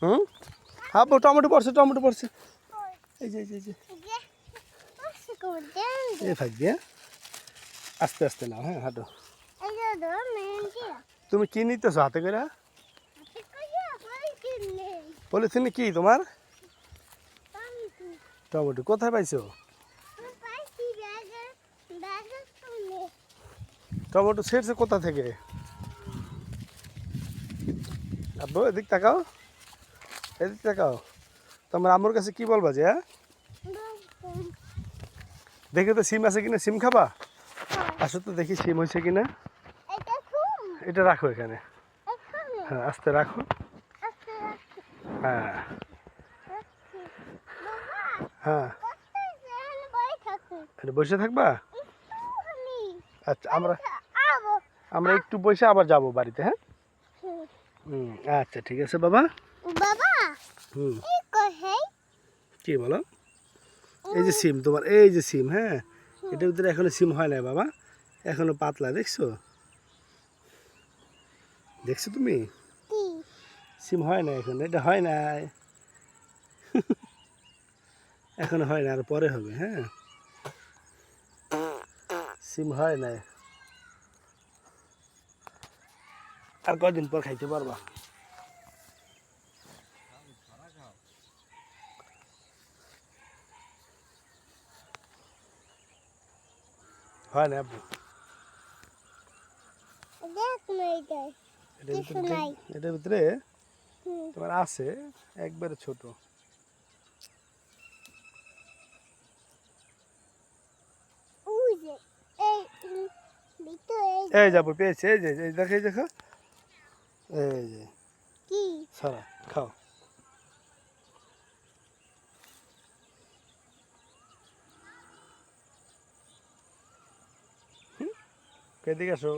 হুম আব্বু টমেটো পড়ছে এই যে এই ফাঁক দিয়ে আস্তে আস্তে নাও, হ্যাঁ হাঁটো। তুমি কি নিতেছো হাতে করে? পলিথিনে কি তোমার? টমেটো কোথায় পাইছো? টমেটো ছেড়ছে কোথা থেকে? আব্বু এদিক তাকাও, তোমার আম্মুর কাছে কি বলবা যে? দেখে তো সিম আছে কিনা, সিম খাবা? আসো তো দেখি সিম হয়েছে কিনা। এটা রাখো এখানে, হ্যাঁ আস্তে রাখো, হ্যাঁ হ্যাঁ এটা বসে থাকবা। আচ্ছা আমরা একটু বসে আবার যাব বাড়িতে, হ্যাঁ। আচ্ছা ঠিক আছে বাবা। কি বলো? এই যে সিম তোমার, এই যে সিম, হ্যাঁ এটার ভিতরে এখনো সিম হয় নাই বাবা, এখনো পাতলা, দেখছো তুমি? সিম হয় না এখন, এটা হয় নাই এখনো হয় না, আর পরে হবে, হ্যাঁ সিম হয় নাই, আর কয়দিন পর খাইতে পারবা। হয় না আপু, এটার ভিতরে তোমার আছে একবারে ছোট। এই যাবো পেয়েছে, এই যে দেখো এই যে সারা খাও। এদিকে আসো,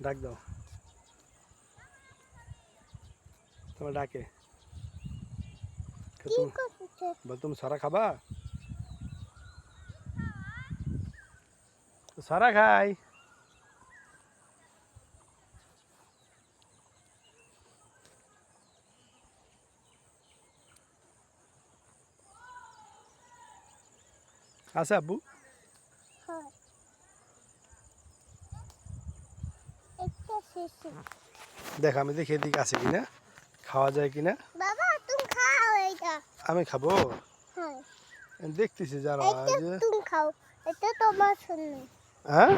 ডাক দাও, তোমার ডাকে। তুমি সারা খাবা? সারা খাই। আছে আব্বু? দেখ আমি দেখি এদিকে আছে কিনা, খাওয়া যায় কিনা। আমি খাবো, দেখতেছি যারা। হ্যাঁ